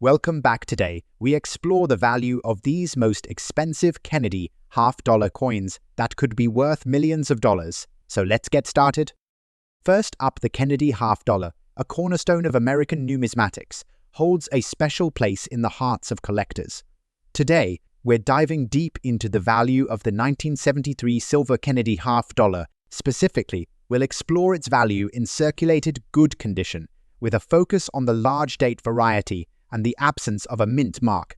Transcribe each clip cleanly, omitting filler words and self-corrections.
Welcome back. Today, we explore the value of these most expensive Kennedy half-dollar coins that could be worth millions of dollars. So let's get started. First up, the Kennedy half-dollar, a cornerstone of American numismatics, holds a special place in the hearts of collectors. Today, we're diving deep into the value of the 1973 silver Kennedy half-dollar. Specifically, we'll explore its value in circulated good condition, with a focus on the large date variety and the absence of a mint mark.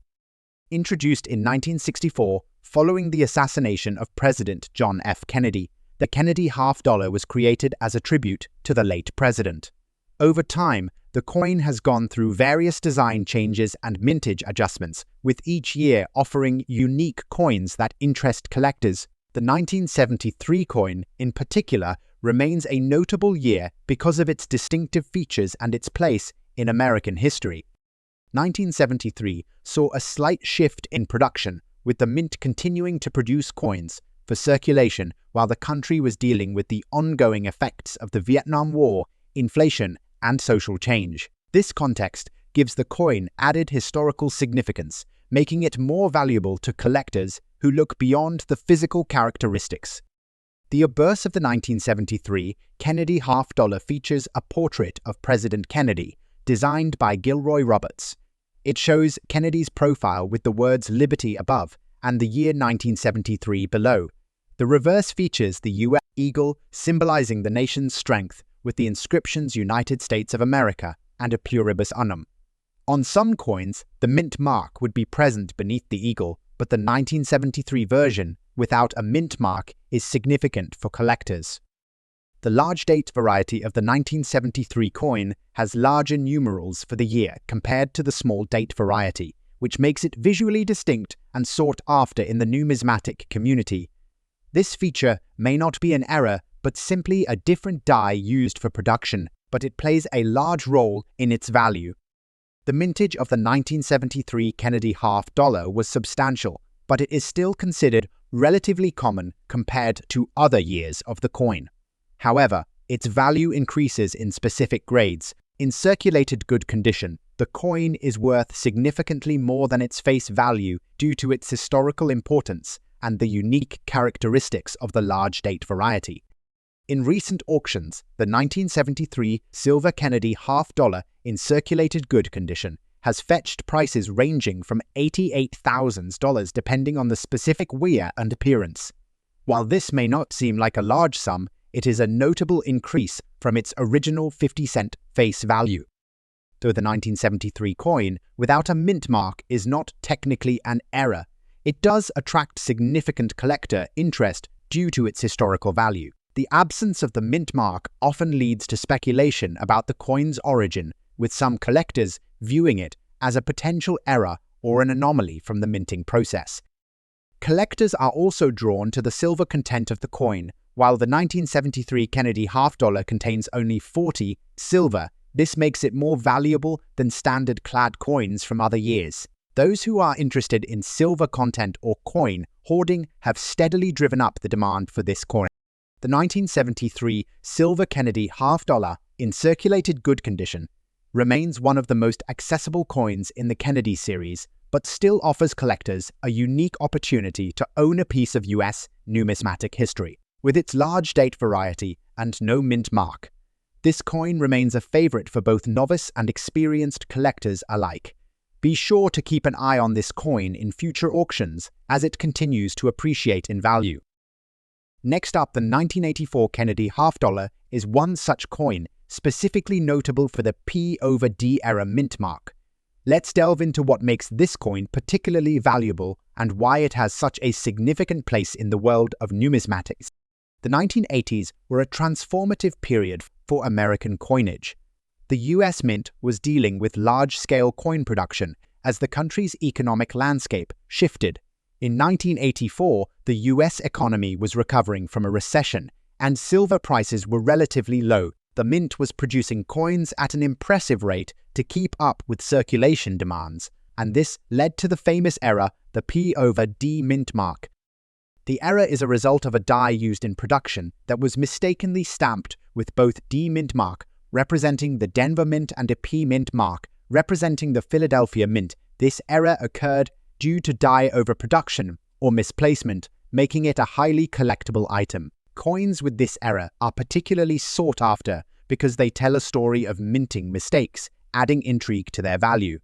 Introduced in 1964, following the assassination of President John F. Kennedy, the Kennedy half-dollar was created as a tribute to the late president. Over time, the coin has gone through various design changes and mintage adjustments, with each year offering unique coins that interest collectors. The 1973 coin, in particular, remains a notable year because of its distinctive features and its place in American history. 1973 saw a slight shift in production, with the mint continuing to produce coins for circulation while the country was dealing with the ongoing effects of the Vietnam War, inflation, and social change. This context gives the coin added historical significance, making it more valuable to collectors who look beyond the physical characteristics. The obverse of the 1973 Kennedy half-dollar features a portrait of President Kennedy, designed by Gilroy Roberts. It shows Kennedy's profile with the words Liberty above and the year 1973 below. The reverse features the U.S. eagle symbolizing the nation's strength with the inscriptions United States of America and a pluribus unum. On some coins, the mint mark would be present beneath the eagle, but the 1973 version, without a mint mark, is significant for collectors. The large date variety of the 1973 coin has larger numerals for the year compared to the small date variety, which makes it visually distinct and sought after in the numismatic community. This feature may not be an error, but simply a different die used for production, but it plays a large role in its value. The mintage of the 1973 Kennedy half-dollar was substantial, but it is still considered relatively common compared to other years of the coin. However, its value increases in specific grades. In circulated good condition, the coin is worth significantly more than its face value due to its historical importance and the unique characteristics of the large date variety. In recent auctions, the 1973 silver Kennedy half-dollar in circulated good condition has fetched prices ranging from $88,000 depending on the specific wear and appearance. While this may not seem like a large sum, it is a notable increase from its original 50-cent face value. Though the 1973 coin without a mint mark is not technically an error, it does attract significant collector interest due to its historical value. The absence of the mint mark often leads to speculation about the coin's origin, with some collectors viewing it as a potential error or an anomaly from the minting process. Collectors are also drawn to the silver content of the coin. While the 1973 Kennedy half-dollar contains only 40 silver, this makes it more valuable than standard clad coins from other years. Those who are interested in silver content or coin hoarding have steadily driven up the demand for this coin. The 1973 silver Kennedy half-dollar in circulated good condition remains one of the most accessible coins in the Kennedy series, but still offers collectors a unique opportunity to own a piece of U.S. numismatic history. With its large date variety and no mint mark, this coin remains a favorite for both novice and experienced collectors alike. Be sure to keep an eye on this coin in future auctions as it continues to appreciate in value. Next up, the 1984 Kennedy half-dollar is one such coin, specifically notable for the P/D era mint mark. Let's delve into what makes this coin particularly valuable and why it has such a significant place in the world of numismatics. The 1980s were a transformative period for American coinage. The U.S. Mint was dealing with large-scale coin production as the country's economic landscape shifted. In 1984, the U.S. economy was recovering from a recession, and silver prices were relatively low. The mint was producing coins at an impressive rate to keep up with circulation demands, and this led to the famous error, the P/D mint mark. The error is a result of a die used in production that was mistakenly stamped with both D mint mark, representing the Denver Mint, and a P mint mark, representing the Philadelphia Mint. This error occurred due to die overproduction or misplacement, making it a highly collectible item. Coins with this error are particularly sought after because they tell a story of minting mistakes, adding intrigue to their value.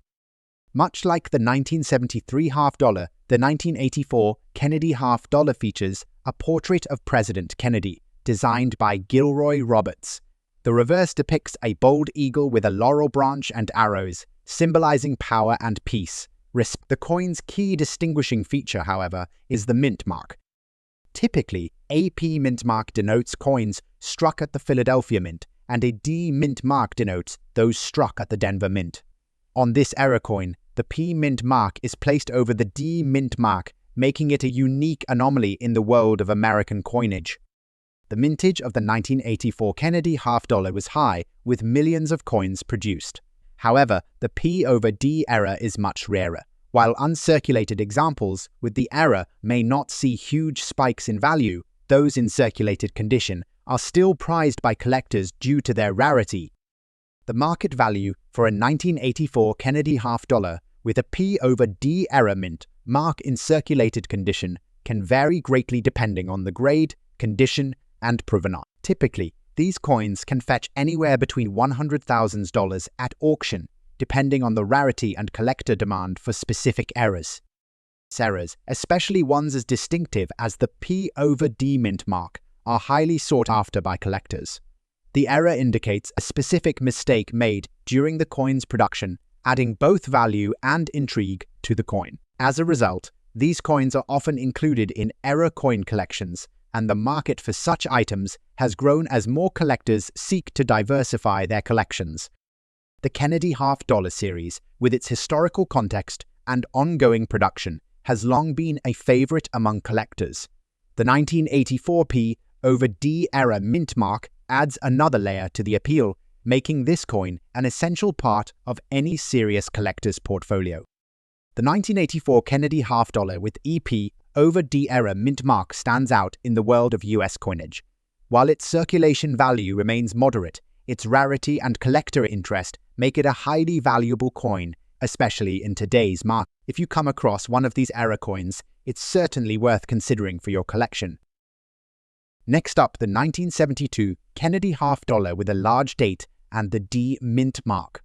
Much like the 1973 half dollar, the 1984 Kennedy half dollar features a portrait of President Kennedy, designed by Gilroy Roberts. The reverse depicts a bold eagle with a laurel branch and arrows, symbolizing power and peace. The coin's key distinguishing feature, however, is the mint mark. Typically, a P mint mark denotes coins struck at the Philadelphia Mint, and a D mint mark denotes those struck at the Denver Mint. On this error coin, the P mint mark is placed over the D mint mark, making it a unique anomaly in the world of American coinage. The mintage of the 1984 Kennedy half dollar was high, with millions of coins produced. However, the P over D error is much rarer. While uncirculated examples with the error may not see huge spikes in value, those in circulated condition are still prized by collectors due to their rarity. The market value for a 1984 Kennedy half dollar with a P over D error mint mark in circulated condition can vary greatly depending on the grade, condition, and provenance. Typically, these coins can fetch anywhere between $100,000 at auction, depending on the rarity and collector demand for specific errors. Errors, especially ones as distinctive as the P over D mint mark, are highly sought after by collectors. The error indicates a specific mistake made during the coin's production, adding both value and intrigue to the coin. As a result, these coins are often included in error coin collections, and the market for such items has grown as more collectors seek to diversify their collections. The Kennedy half dollar series, with its historical context and ongoing production, has long been a favorite among collectors. The 1984 P over D error mint mark adds another layer to the appeal, making this coin an essential part of any serious collector's portfolio. The 1984 Kennedy half dollar with EP over D error mint mark stands out in the world of US coinage. While its circulation value remains moderate, its rarity and collector interest make it a highly valuable coin, especially in today's market. If you come across one of these error coins, it's certainly worth considering for your collection. Next up, the 1972 Kennedy half dollar with a large date and the D mint mark.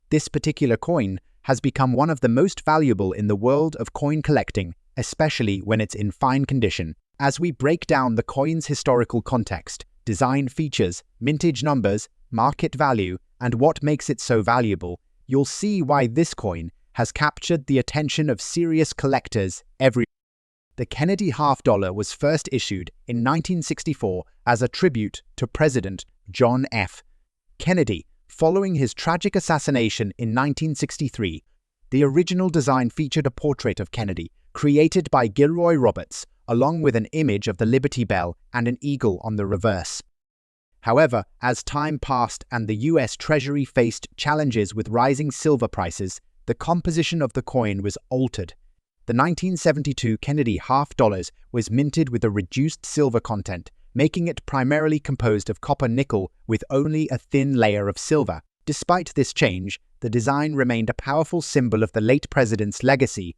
This particular coin has become one of the most valuable in the world of coin collecting, especially when it's in fine condition. As we break down the coin's historical context, design features, mintage numbers, market value, and what makes it so valuable, you'll see why this coin has captured the attention of serious collectors everywhere. The Kennedy half dollar was first issued in 1964 as a tribute to President John F. Kennedy following his tragic assassination in 1963. The original design featured a portrait of Kennedy, created by Gilroy Roberts, along with an image of the Liberty Bell and an eagle on the reverse. However, as time passed and the US Treasury faced challenges with rising silver prices, the composition of the coin was altered. The 1972 Kennedy half dollars was minted with a reduced silver content, making it primarily composed of copper nickel with only a thin layer of silver. Despite this change, the design remained a powerful symbol of the late president's legacy.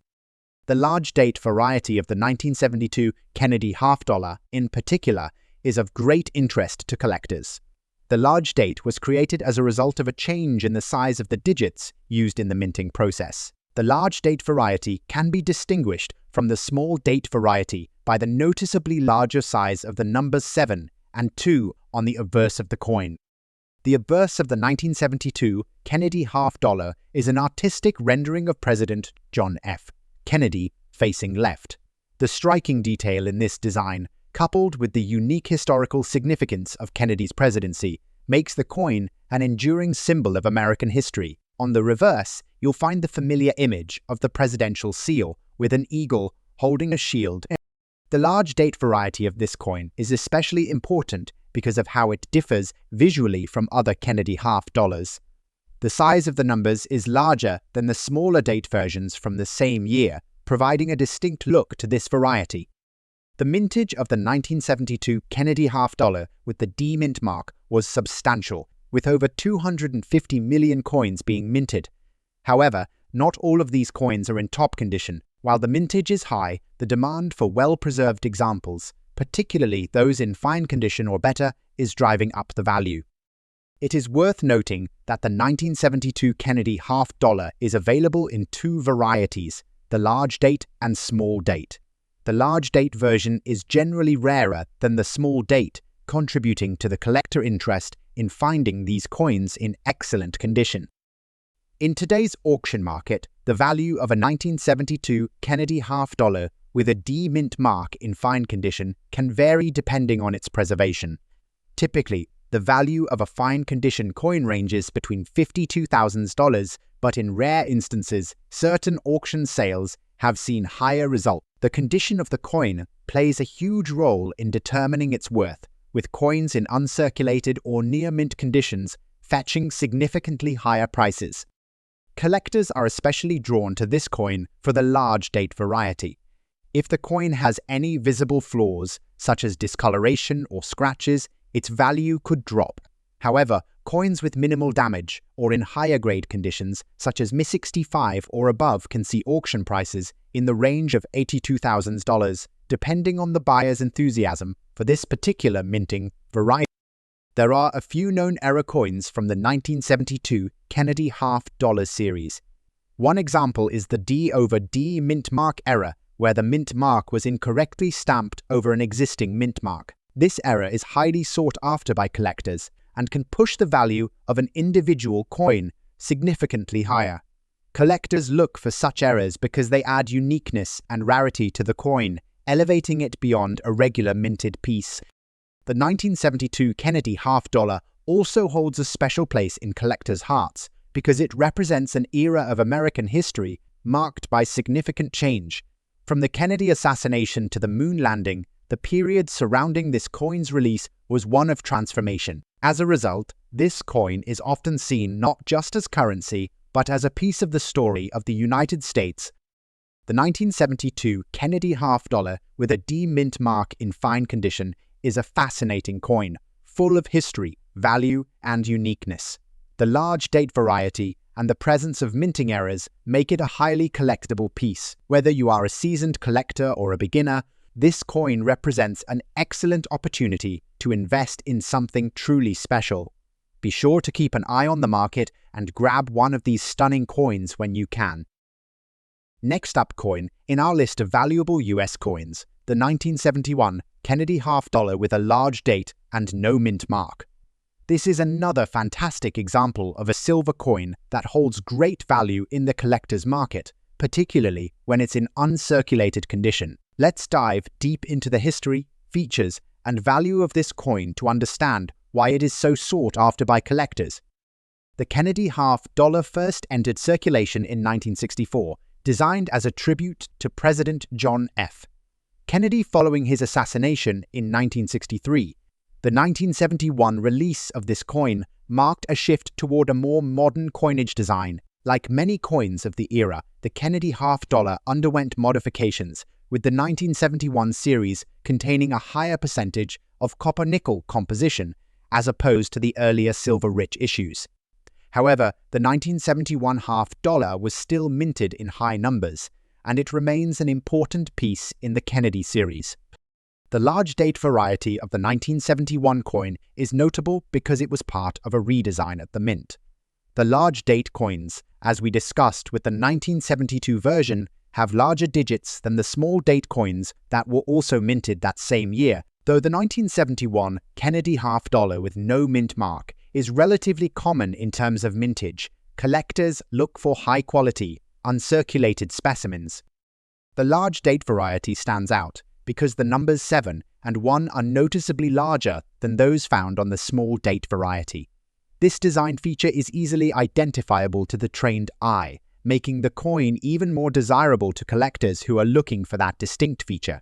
The large date variety of the 1972 Kennedy half dollar, in particular, is of great interest to collectors. The large date was created as a result of a change in the size of the digits used in the minting process. The large date variety can be distinguished from the small date variety by the noticeably larger size of the numbers 7 and 2 on the obverse of the coin. The obverse of the 1972 Kennedy half dollar is an artistic rendering of President John F. Kennedy facing left. The striking detail in this design, coupled with the unique historical significance of Kennedy's presidency, makes the coin an enduring symbol of American history. On the reverse, you'll find the familiar image of the presidential seal with an eagle holding a shield. The large date variety of this coin is especially important because of how it differs visually from other Kennedy half dollars. The size of the numbers is larger than the smaller date versions from the same year, providing a distinct look to this variety. The mintage of the 1972 Kennedy half dollar with the D mint mark was substantial, with over 250 million coins being minted. However, not all of these coins are in top condition. While the mintage is high, the demand for well-preserved examples, particularly those in fine condition or better, is driving up the value. It is worth noting that the 1972 Kennedy half-dollar is available in two varieties, the large date and small date. The large date version is generally rarer than the small date, contributing to the collector interest in finding these coins in excellent condition. In today's auction market, the value of a 1972 Kennedy half-dollar with a D mint mark in fine condition can vary depending on its preservation. Typically, the value of a fine condition coin ranges between $52,000, but in rare instances, certain auction sales have seen higher results. The condition of the coin plays a huge role in determining its worth, with coins in uncirculated or near-mint conditions fetching significantly higher prices. Collectors are especially drawn to this coin for the large date variety. If the coin has any visible flaws, such as discoloration or scratches, its value could drop. However, coins with minimal damage or in higher grade conditions, such as Mi-65 or above, can see auction prices in the range of $82,000, depending on the buyer's enthusiasm for this particular minting variety. There are a few known error coins from the 1972 Kennedy half-dollar series. One example is the D over D mint mark error, where the mint mark was incorrectly stamped over an existing mint mark. This error is highly sought after by collectors and can push the value of an individual coin significantly higher. Collectors look for such errors because they add uniqueness and rarity to the coin, elevating it beyond a regular minted piece. The 1972 Kennedy half-dollar also holds a special place in collectors' hearts because it represents an era of American history marked by significant change. From the Kennedy assassination to the moon landing, the period surrounding this coin's release was one of transformation. As a result, this coin is often seen not just as currency, but as a piece of the story of the United States. The 1972 Kennedy half-dollar with a D mint mark in fine condition is a fascinating coin, full of history, value, and uniqueness. The large date variety and the presence of minting errors make it a highly collectible piece. Whether you are a seasoned collector or a beginner, this coin represents an excellent opportunity to invest in something truly special. Be sure to keep an eye on the market and grab one of these stunning coins when you can. Next up coin in our list of valuable US coins, the 1971 Kennedy half-dollar with a large date and no mint mark. This is another fantastic example of a silver coin that holds great value in the collector's market, particularly when it's in uncirculated condition. Let's dive deep into the history, features, and value of this coin to understand why it is so sought after by collectors. The Kennedy half-dollar first entered circulation in 1964, designed as a tribute to President John F. Kennedy following his assassination in 1963. The 1971 release of this coin marked a shift toward a more modern coinage design. Like many coins of the era, the Kennedy half-dollar underwent modifications, with the 1971 series containing a higher percentage of copper-nickel composition as opposed to the earlier silver-rich issues. However, the 1971 half-dollar was still minted in high numbers, and it remains an important piece in the Kennedy series. The large date variety of the 1971 coin is notable because it was part of a redesign at the mint. The large date coins, as we discussed with the 1972 version, have larger digits than the small date coins that were also minted that same year. Though the 1971 Kennedy half-dollar with no mint mark is relatively common in terms of mintage, collectors look for high-quality, uncirculated specimens. The large date variety stands out because the numbers 7 and 1 are noticeably larger than those found on the small date variety. This design feature is easily identifiable to the trained eye, making the coin even more desirable to collectors who are looking for that distinct feature.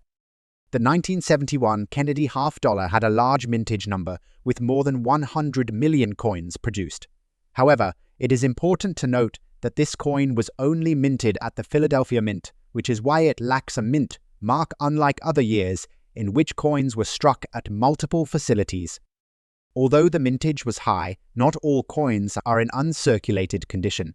The 1971 Kennedy half-dollar had a large mintage number with more than 100 million coins produced. However, it is important to note that this coin was only minted at the Philadelphia Mint, which is why it lacks a mint mark unlike other years in which coins were struck at multiple facilities. Although the mintage was high, not all coins are in uncirculated condition.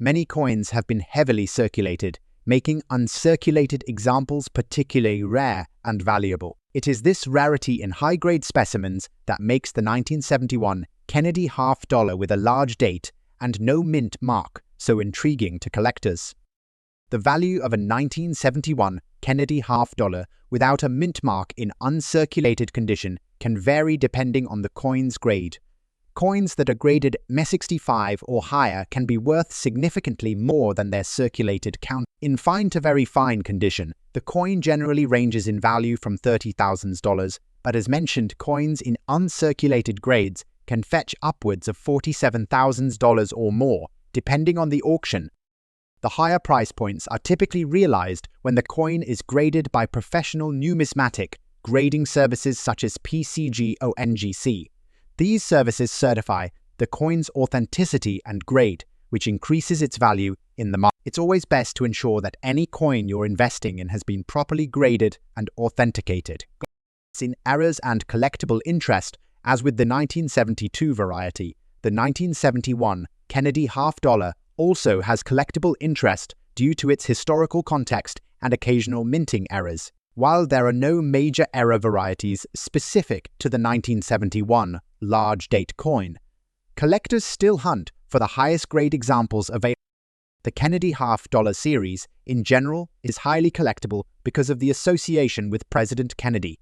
Many coins have been heavily circulated, making uncirculated examples particularly rare and valuable. It is this rarity in high-grade specimens that makes the 1971 Kennedy half-dollar with a large date and no mint mark so intriguing to collectors. The value of a 1971 Kennedy half-dollar without a mint mark in uncirculated condition can vary depending on the coin's grade. Coins that are graded M65 or higher can be worth significantly more than their circulated count. In fine to very fine condition, the coin generally ranges in value from $30,000, but as mentioned, coins in uncirculated grades can fetch upwards of $47,000 or more, depending on the auction. The higher price points are typically realized when the coin is graded by professional numismatic grading services such as PCG or NGC. These services certify the coin's authenticity and grade, which increases its value in the market. It's always best to ensure that any coin you're investing in has been properly graded and authenticated. In errors and collectible interest, as with the 1972 variety, the 1971 Kennedy half-dollar also has collectible interest due to its historical context and occasional minting errors. While there are no major error varieties specific to the 1971 large-date coin, collectors still hunt for the highest-grade examples available. The Kennedy half-dollar series, in general, is highly collectible because of the association with President Kennedy.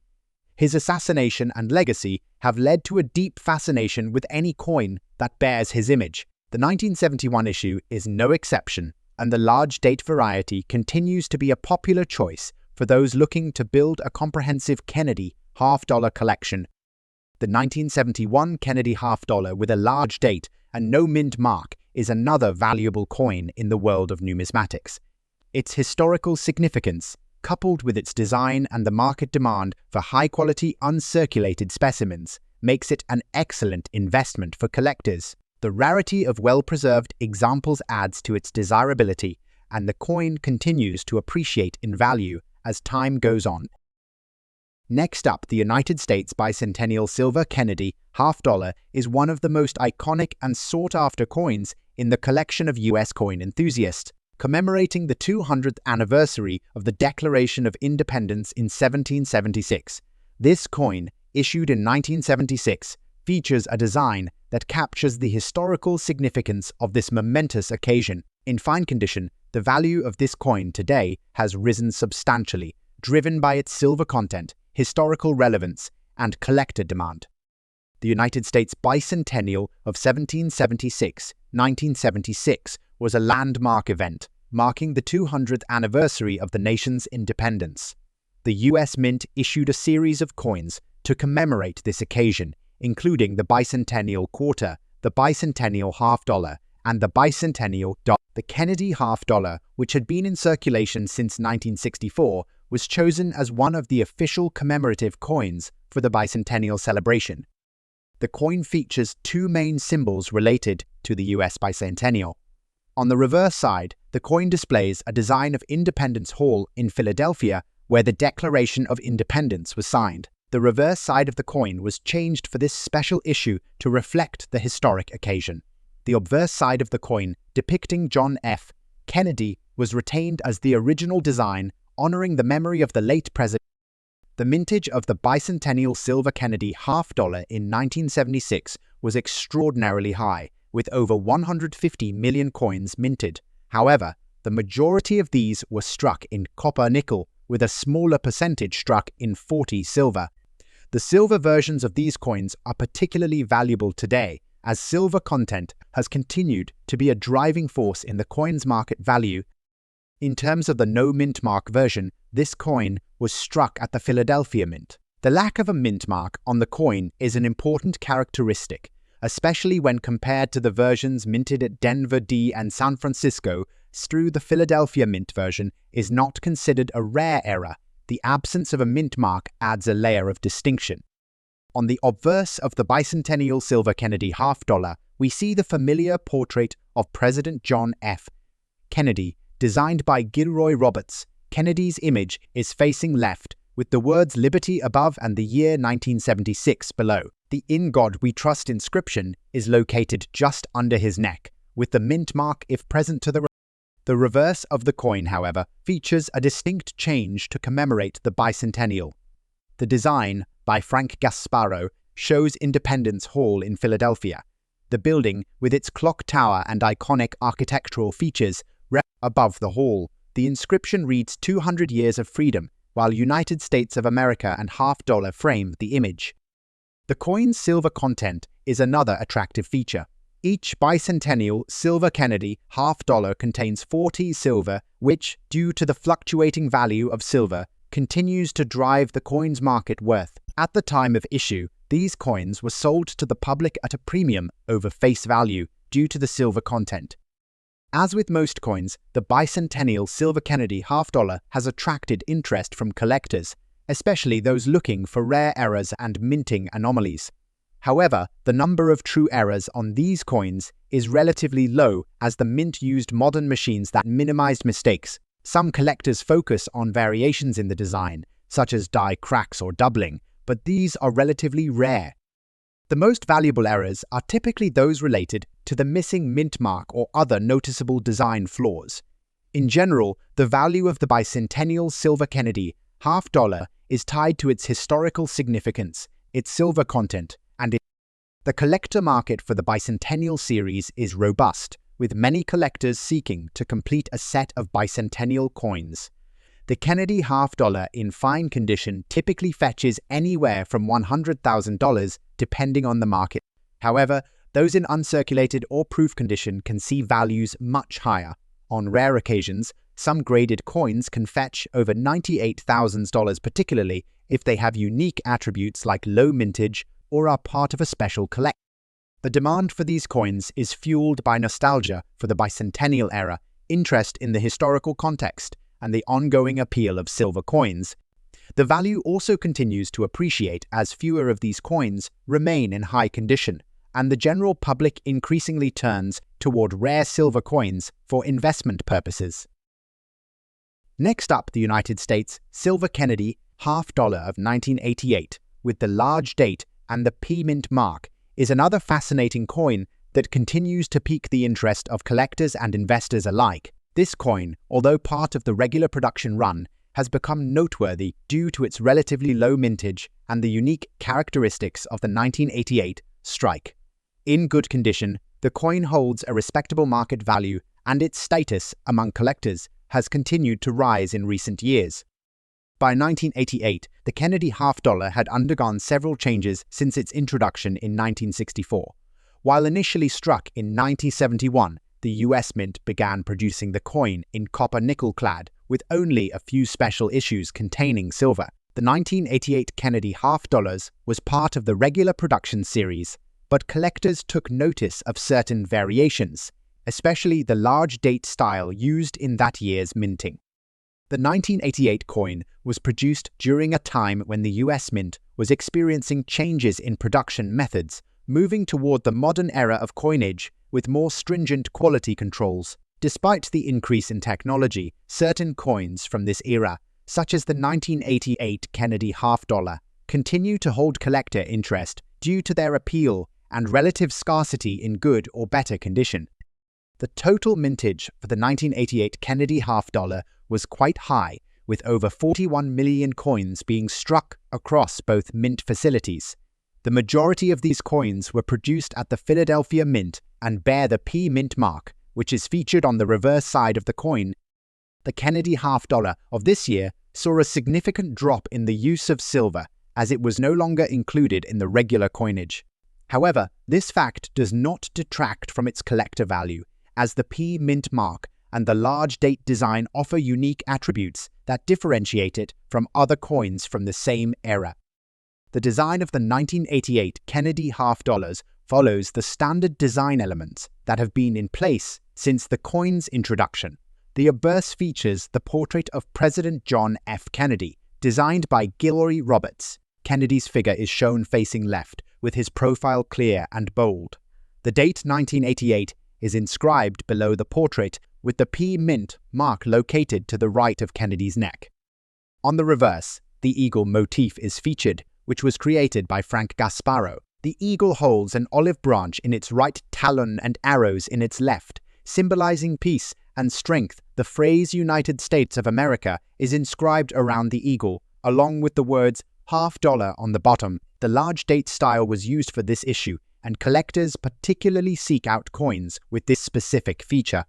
His assassination and legacy have led to a deep fascination with any coin that bears his image. The 1971 issue is no exception, and the large-date variety continues to be a popular choice for those looking to build a comprehensive Kennedy half-dollar collection. The 1971 Kennedy half-dollar with a large date and no mint mark is another valuable coin in the world of numismatics. Its historical significance, coupled with its design and the market demand for high-quality uncirculated specimens, makes it an excellent investment for collectors. The rarity of well-preserved examples adds to its desirability, and the coin continues to appreciate in value as time goes on. Next up, the United States Bicentennial Silver Kennedy half-dollar is one of the most iconic and sought-after coins in the collection of U.S. coin enthusiasts. Commemorating the 200th anniversary of the Declaration of Independence in 1776, this coin, issued in 1976, features a design that captures the historical significance of this momentous occasion. In fine condition, the value of this coin today has risen substantially, driven by its silver content, historical relevance, and collector demand. The United States Bicentennial of 1776-1976 was a landmark event, marking the 200th anniversary of the nation's independence. The U.S. Mint issued a series of coins to commemorate this occasion, including the Bicentennial Quarter, the Bicentennial Half-Dollar, and the Bicentennial Dollar. The Kennedy half-dollar, which had been in circulation since 1964, was chosen as one of the official commemorative coins for the bicentennial celebration. The coin features two main symbols related to the U.S. bicentennial. On the reverse side, the coin displays a design of Independence Hall in Philadelphia, where the Declaration of Independence was signed. The reverse side of the coin was changed for this special issue to reflect the historic occasion. The obverse side of the coin, depicting John F. Kennedy, was retained as the original design, honoring the memory of the late president. The mintage of the Bicentennial Silver Kennedy half-dollar in 1976 was extraordinarily high, with over 150 million coins minted. However, the majority of these were struck in copper-nickel, with a smaller percentage struck in 40 silver. The silver versions of these coins are particularly valuable today, as silver content has continued to be a driving force in the coin's market value. In terms of the no mint mark version, this coin was struck at the Philadelphia Mint. The lack of a mint mark on the coin is an important characteristic, especially when compared to the versions minted at Denver, D, and San Francisco. Through the Philadelphia Mint version is not considered a rare error. The absence of a mint mark adds a layer of distinction. On the obverse of the Bicentennial Silver Kennedy half-dollar, we see the familiar portrait of President John F. Kennedy, designed by Gilroy Roberts. Kennedy's image is facing left, with the words Liberty above and the year 1976 below. The In God We Trust inscription is located just under his neck, with the mint mark if present to the The reverse of the coin, however, features a distinct change to commemorate the bicentennial. The design, by Frank Gasparo, shows Independence Hall in Philadelphia. The building, with its clock tower and iconic architectural features, rests above the hall. The inscription reads 200 Years of Freedom, while United States of America and $50 frame the image. The coin's silver content is another attractive feature. Each bicentennial silver Kennedy $50 contains 40 silver, which, due to the fluctuating value of silver, continues to drive the coin's market worth. At the time of issue, these coins were sold to the public at a premium over face value due to the silver content. As with most coins, the bicentennial silver Kennedy $50 has attracted interest from collectors, especially those looking for rare errors and minting anomalies. However, the number of true errors on these coins is relatively low as the mint used modern machines that minimized mistakes. Some collectors focus on variations in the design, such as die cracks or doubling, but these are relatively rare. The most valuable errors are typically those related to the missing mint mark or other noticeable design flaws. In general, the value of the bicentennial silver Kennedy $50 is tied to its historical significance, its silver content, and the collector market for the bicentennial series is robust, with many collectors seeking to complete a set of bicentennial coins. The Kennedy $50 in fine condition typically fetches anywhere from $100,000 depending on the market. However, those in uncirculated or proof condition can see values much higher. On rare occasions, some graded coins can fetch over $98,000, particularly if they have unique attributes like low mintage or are part of a special collection. The demand for these coins is fueled by nostalgia for the bicentennial era, interest in the historical context, and the ongoing appeal of silver coins. The value also continues to appreciate as fewer of these coins remain in high condition, and the general public increasingly turns toward rare silver coins for investment purposes. Next up, the United States silver Kennedy $50 of 1988, with the large date and the P mint mark, is another fascinating coin that continues to pique the interest of collectors and investors alike. This coin, although part of the regular production run, has become noteworthy due to its relatively low mintage and the unique characteristics of the 1988 strike. In good condition, the coin holds a respectable market value, and its status among collectors has continued to rise in recent years. By 1988, the Kennedy $50 had undergone several changes since its introduction in 1964. While initially struck in 1971, the US Mint began producing the coin in copper-nickel clad, with only a few special issues containing silver. The 1988 Kennedy $50 was part of the regular production series, but collectors took notice of certain variations, especially the large date style used in that year's minting. The 1988 coin was produced during a time when the US Mint was experiencing changes in production methods, moving toward the modern era of coinage with more stringent quality controls. Despite the increase in technology, certain coins from this era, such as the 1988 Kennedy $50, continue to hold collector interest due to their appeal and relative scarcity in good or better condition. The total mintage for the 1988 Kennedy $50 was quite high, with over 41 million coins being struck across both mint facilities. The majority of these coins were produced at the Philadelphia Mint and bear the P mint mark, which is featured on the reverse side of the coin. The Kennedy $50 of this year saw a significant drop in the use of silver, as it was no longer included in the regular coinage. However, this fact does not detract from its collector value, as the P mint mark and the large date design offer unique attributes that differentiate it from other coins from the same era. The design of the 1988 Kennedy $50 follows the standard design elements that have been in place since the coin's introduction. The obverse features the portrait of President John F. Kennedy, designed by Gilroy Roberts. Kennedy's figure is shown facing left, with his profile clear and bold. The date 1988 is inscribed below the portrait, with the P mint mark located to the right of Kennedy's neck. On the reverse, the eagle motif is featured, which was created by Frank Gasparo. The eagle holds an olive branch in its right talon and arrows in its left, symbolizing peace and strength. The phrase United States of America is inscribed around the eagle, along with the words $50 on the bottom. The large date style was used for this issue, and collectors particularly seek out coins with this specific feature.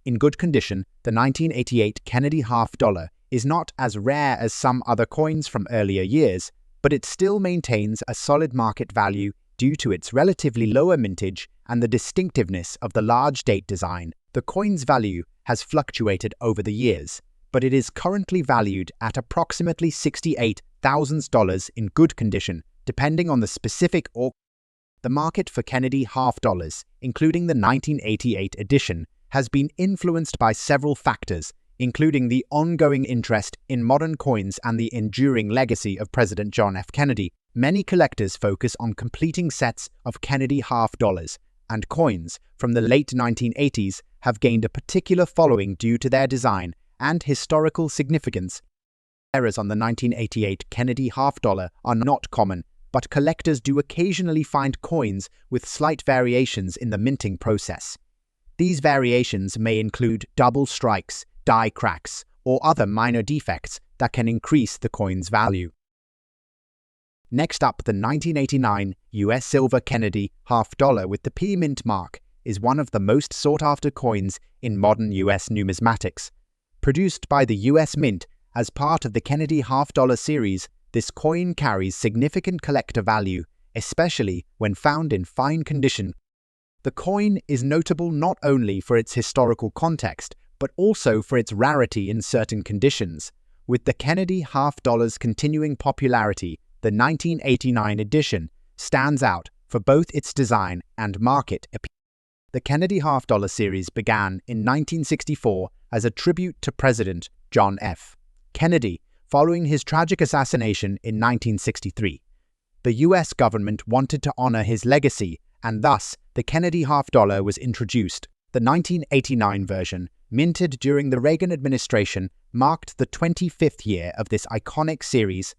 In good condition, the 1988 Kennedy $50 is not as rare as some other coins from earlier years, but it still maintains a solid market value due to its relatively lower mintage and the distinctiveness of the large date design. The coin's value has fluctuated over the years, but it is currently valued at approximately $68,000 in good condition, depending on the specific auction. The market for Kennedy $50, including the 1988 edition, has been influenced by several factors, including the ongoing interest in modern coins and the enduring legacy of President John F. Kennedy. Many collectors focus on completing sets of Kennedy $50, and coins from the late 1980s have gained a particular following due to their design and historical significance. Errors on the 1988 Kennedy $50 are not common, but collectors do occasionally find coins with slight variations in the minting process. These variations may include double strikes, die cracks, or other minor defects that can increase the coin's value. Next up, the 1989 US Silver Kennedy $50 with the P Mint mark is one of the most sought-after coins in modern US numismatics. Produced by the US Mint as part of the Kennedy $50 series, this coin carries significant collector value, especially when found in fine condition. The coin is notable not only for its historical context, but also for its rarity in certain conditions. With the Kennedy $50's continuing popularity, the 1989 edition stands out for both its design and market appeal. The Kennedy $50 series began in 1964 as a tribute to President John F. Kennedy, following his tragic assassination in 1963. The US government wanted to honor his legacy, and thus the Kennedy $50 was introduced. The 1989 version, minted during the Reagan administration, marked the 25th year of this iconic series.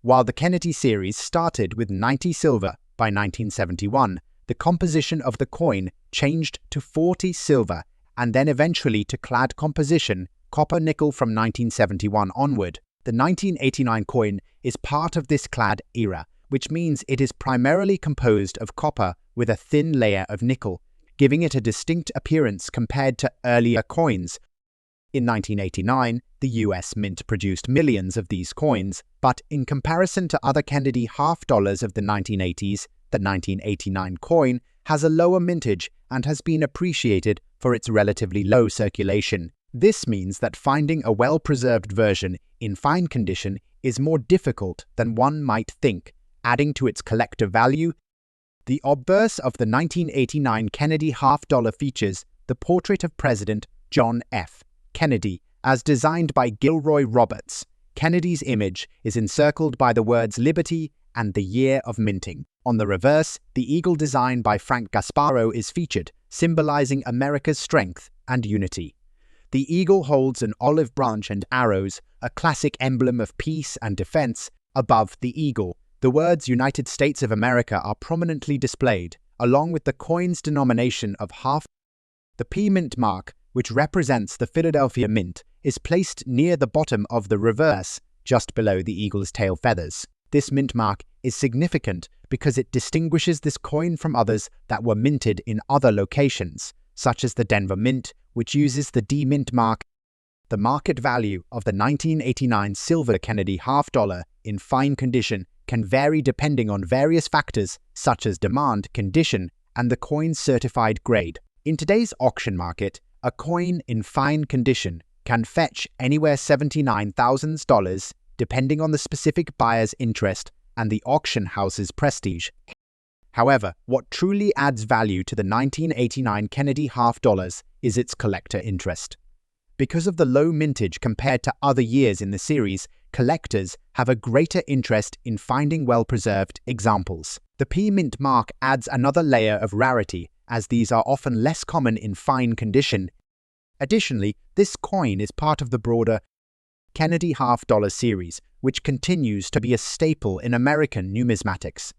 While the Kennedy series started with 90 silver by 1971, the composition of the coin changed to 40 silver and then eventually to clad composition, copper-nickel from 1971 onward. The 1989 coin is part of this clad era, which means it is primarily composed of copper with a thin layer of nickel, giving it a distinct appearance compared to earlier coins. In 1989, the US Mint produced millions of these coins, but in comparison to other Kennedy $50 of the 1980s, the 1989 coin has a lower mintage and has been appreciated for its relatively low circulation. This means that finding a well-preserved version in fine condition is more difficult than one might think, adding to its collector value. The obverse of the 1989 Kennedy $50 features the portrait of President John F. Kennedy, as designed by Gilroy Roberts. Kennedy's image is encircled by the words Liberty and the year of minting. On the reverse, the eagle design by Frank Gasparo is featured, symbolizing America's strength and unity. The eagle holds an olive branch and arrows, a classic emblem of peace and defense. Above the eagle, the words United States of America are prominently displayed, along with the coin's denomination of half. The P Mint mark, which represents the Philadelphia Mint, is placed near the bottom of the reverse, just below the eagle's tail feathers. This mint mark is significant because it distinguishes this coin from others that were minted in other locations, such as the Denver Mint, which uses the D Mint mark. The market value of the 1989 silver Kennedy $50 in fine condition can vary depending on various factors such as demand, condition, and the coin's certified grade. In today's auction market, a coin in fine condition can fetch anywhere $79,000 depending on the specific buyer's interest and the auction house's prestige. However, what truly adds value to the 1989 Kennedy $50 is its collector interest. Because of the low mintage compared to other years in the series, collectors have a greater interest in finding well-preserved examples. The P Mint mark adds another layer of rarity, as these are often less common in fine condition. Additionally, this coin is part of the broader Kennedy $50 series, which continues to be a staple in American numismatics.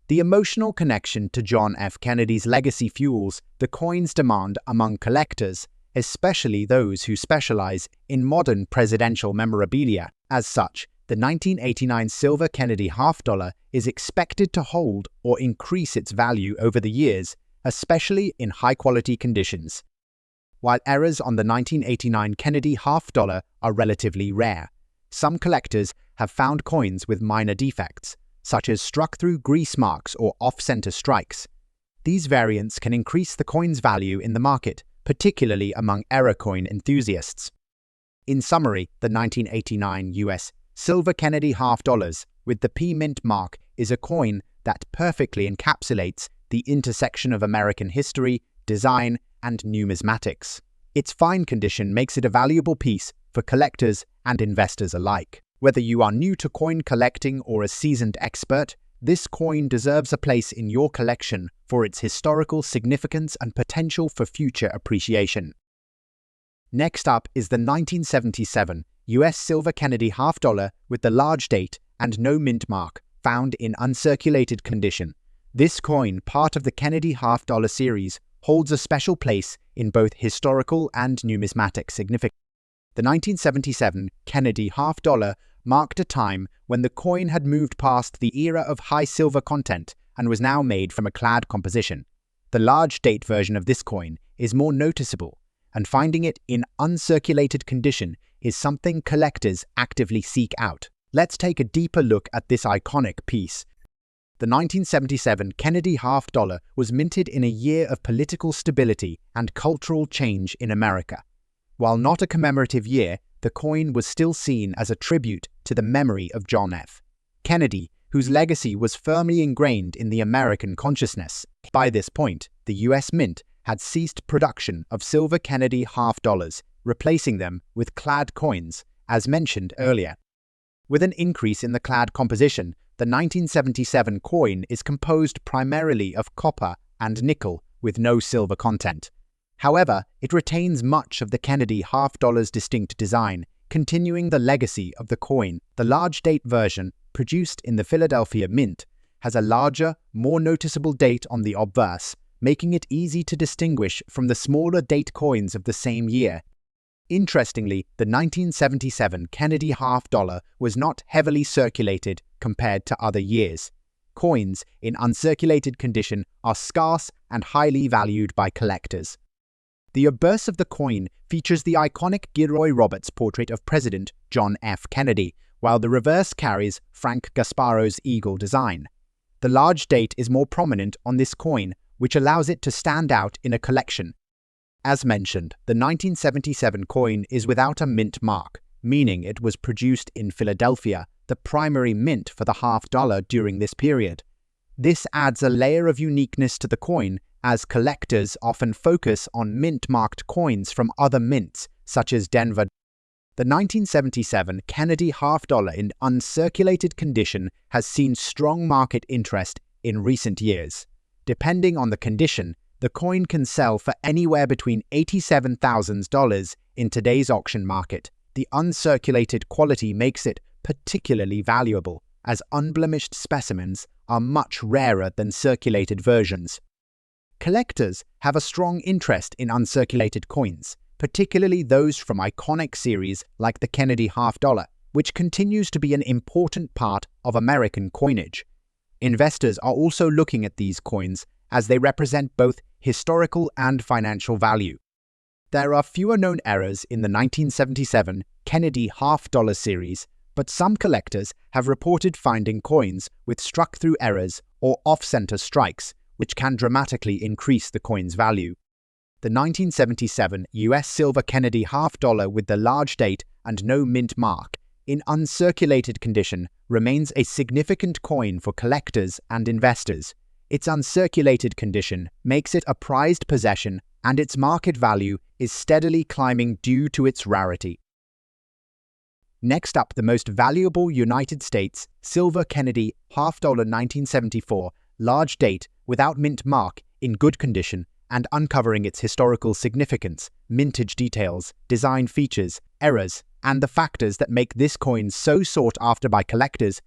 The emotional connection to John F. Kennedy's legacy fuels the coin's demand among collectors, especially those who specialize in modern presidential memorabilia. As such, the 1989 silver Kennedy half-dollar is expected to hold or increase its value over the years, especially in high-quality conditions. While errors on the 1989 Kennedy half-dollar are relatively rare, some collectors have found coins with minor defects, such as struck-through grease marks or off-center strikes. These variants can increase the coin's value in the market, particularly among error coin enthusiasts. In summary, the 1989 U.S. silver Kennedy half-dollars with the P Mint mark is a coin that perfectly encapsulates the intersection of American history, design, and numismatics. Its fine condition makes it a valuable piece for collectors and investors alike. Whether you are new to coin collecting or a seasoned expert, this coin deserves a place in your collection for its historical significance and potential for future appreciation. Next up is the 1977 U.S. silver Kennedy half-dollar with the large date and no mint mark, found in uncirculated condition. This coin, part of the Kennedy half-dollar series, holds a special place in both historical and numismatic significance. The 1977 Kennedy half-dollar marked a time when the coin had moved past the era of high silver content and was now made from a clad composition. The large date version of this coin is more noticeable, and finding it in uncirculated condition is something collectors actively seek out. Let's take a deeper look at this iconic piece. The 1977 Kennedy half-dollar was minted in a year of political stability and cultural change in America. While not a commemorative year, the coin was still seen as a tribute to the memory of John F. Kennedy, whose legacy was firmly ingrained in the American consciousness. By this point, the U.S. Mint had ceased production of silver Kennedy half-dollars, replacing them with clad coins, as mentioned earlier. With an increase in the clad composition, the 1977 coin is composed primarily of copper and nickel with no silver content. However, it retains much of the Kennedy half-dollar's distinct design, continuing the legacy of the coin. The large date version, produced in the Philadelphia Mint, has a larger, more noticeable date on the obverse, making it easy to distinguish from the smaller date coins of the same year. Interestingly, the 1977 Kennedy half-dollar was not heavily circulated compared to other years. Coins in uncirculated condition are scarce and highly valued by collectors. The obverse of the coin features the iconic Gilroy Roberts portrait of President John F. Kennedy, while the reverse carries Frank Gasparo's eagle design. The large date is more prominent on this coin, which allows it to stand out in a collection. As mentioned, the 1977 coin is without a mint mark, meaning it was produced in Philadelphia, the primary mint for the half-dollar during this period. This adds a layer of uniqueness to the coin, as collectors often focus on mint-marked coins from other mints, such as Denver. The 1977 Kennedy half-dollar in uncirculated condition has seen strong market interest in recent years. Depending on the condition, the coin can sell for anywhere between $87,000 in today's auction market. The uncirculated quality makes it particularly valuable, as unblemished specimens are much rarer than circulated versions. Collectors have a strong interest in uncirculated coins, particularly those from iconic series like the Kennedy half-dollar, which continues to be an important part of American coinage. Investors are also looking at these coins as they represent both historical and financial value. There are fewer known errors in the 1977 Kennedy half-dollar series, but some collectors have reported finding coins with struck-through errors or off-center strikes, which can dramatically increase the coin's value. The 1977 U.S. silver Kennedy half-dollar with the large date and no mint mark, in uncirculated condition, remains a significant coin for collectors and investors. Its uncirculated condition makes it a prized possession, and its market value is steadily climbing due to its rarity. Next up, the most valuable United States silver Kennedy half-dollar 1974 large date without mint mark, in good condition, and uncovering its historical significance, mintage details, design features, errors, and the factors that make this coin so sought after by collectors.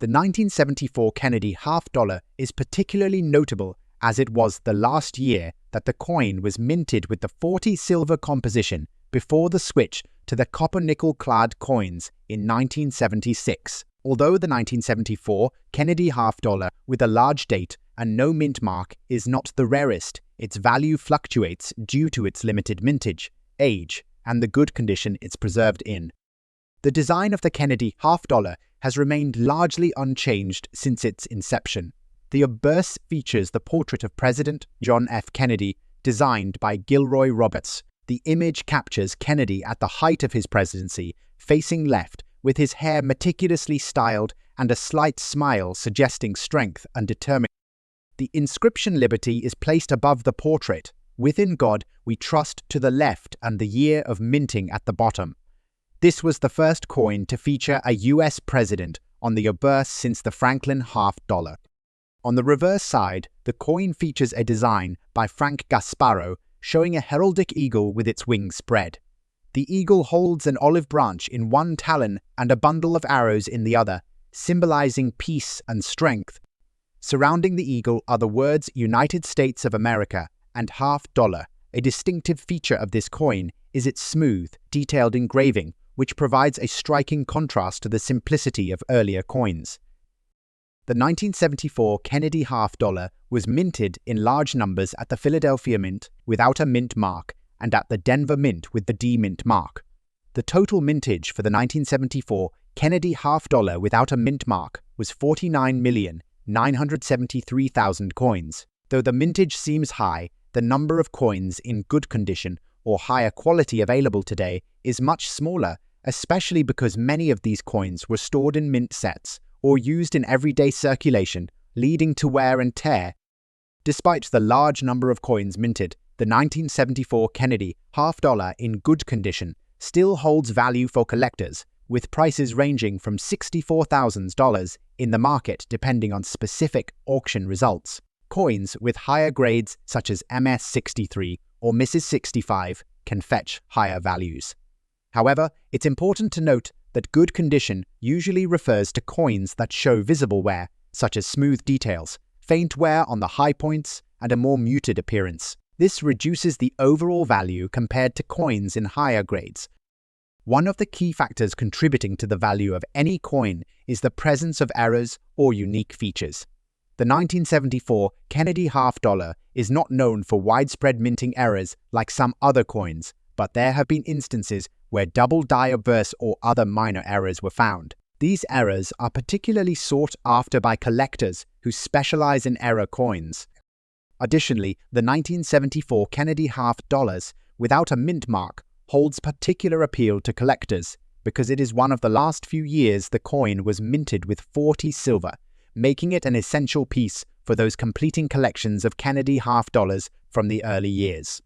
The 1974 Kennedy half-dollar is particularly notable as it was the last year that the coin was minted with the 40 silver composition before the switch to the copper-nickel-clad coins in 1976. Although the 1974 Kennedy half-dollar with a large date and no mint mark is not the rarest, its value fluctuates due to its limited mintage, age, and the good condition it's preserved in. The design of the Kennedy half-dollar has remained largely unchanged since its inception. The obverse features the portrait of President John F. Kennedy, designed by Gilroy Roberts. The image captures Kennedy at the height of his presidency, facing left, with his hair meticulously styled and a slight smile suggesting strength and determination. The inscription Liberty is placed above the portrait. Within God we trust to the left and the year of minting at the bottom. This was the first coin to feature a US president on the obverse since the Franklin half-dollar. On the reverse side, the coin features a design by Frank Gasparro showing a heraldic eagle with its wings spread. The eagle holds an olive branch in one talon and a bundle of arrows in the other, symbolizing peace and strength. Surrounding the eagle are the words United States of America and half-dollar. A distinctive feature of this coin is its smooth, detailed engraving, which provides a striking contrast to the simplicity of earlier coins. The 1974 Kennedy half-dollar was minted in large numbers at the Philadelphia Mint without a mint mark and at the Denver Mint with the D-mint mark. The total mintage for the 1974 Kennedy half-dollar without a mint mark was 49,973,000 coins. Though the mintage seems high, the number of coins in good condition or higher quality available today is much smaller, especially because many of these coins were stored in mint sets or used in everyday circulation, leading to wear and tear. Despite the large number of coins minted, the 1974 Kennedy half-dollar in good condition still holds value for collectors, with prices ranging from $64,000 in the market depending on specific auction results. Coins with higher grades such as MS-63 or Mrs-65 can fetch higher values. However, it's important to note that good condition usually refers to coins that show visible wear, such as smooth details, faint wear on the high points, and a more muted appearance. This reduces the overall value compared to coins in higher grades. One of the key factors contributing to the value of any coin is the presence of errors or unique features. The 1974 Kennedy half-dollar is not known for widespread minting errors like some other coins, but there have been instances where double die obverse or other minor errors were found. These errors are particularly sought after by collectors who specialize in error coins. Additionally, the 1974 Kennedy half-dollars without a mint mark holds particular appeal to collectors because it is one of the last few years the coin was minted with 40 silver, making it an essential piece for those completing collections of Kennedy half-dollars from the early years.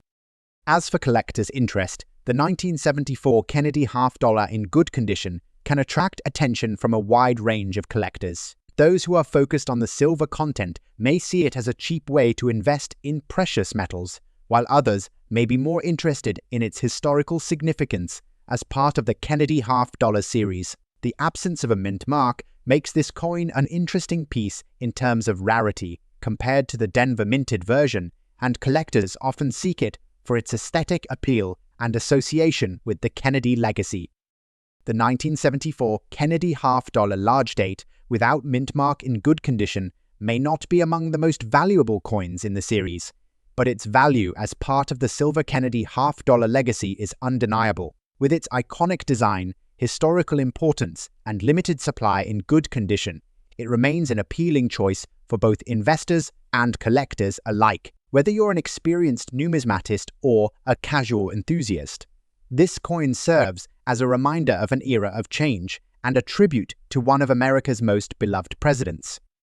As for collectors' interest, the 1974 Kennedy half-dollar in good condition can attract attention from a wide range of collectors. Those who are focused on the silver content may see it as a cheap way to invest in precious metals, while others may be more interested in its historical significance as part of the Kennedy half-dollar series. The absence of a mint mark makes this coin an interesting piece in terms of rarity compared to the Denver minted version, and collectors often seek it for its aesthetic appeal and association with the Kennedy legacy. The 1974 Kennedy half-dollar large date without mint mark in good condition may not be among the most valuable coins in the series, but its value as part of the silver Kennedy half-dollar legacy is undeniable. With its iconic design, historical importance, and limited supply in good condition, it remains an appealing choice for both investors and collectors alike, whether you're an experienced numismatist or a casual enthusiast. This coin serves as a reminder of an era of change and a tribute to one of America's most beloved presidents.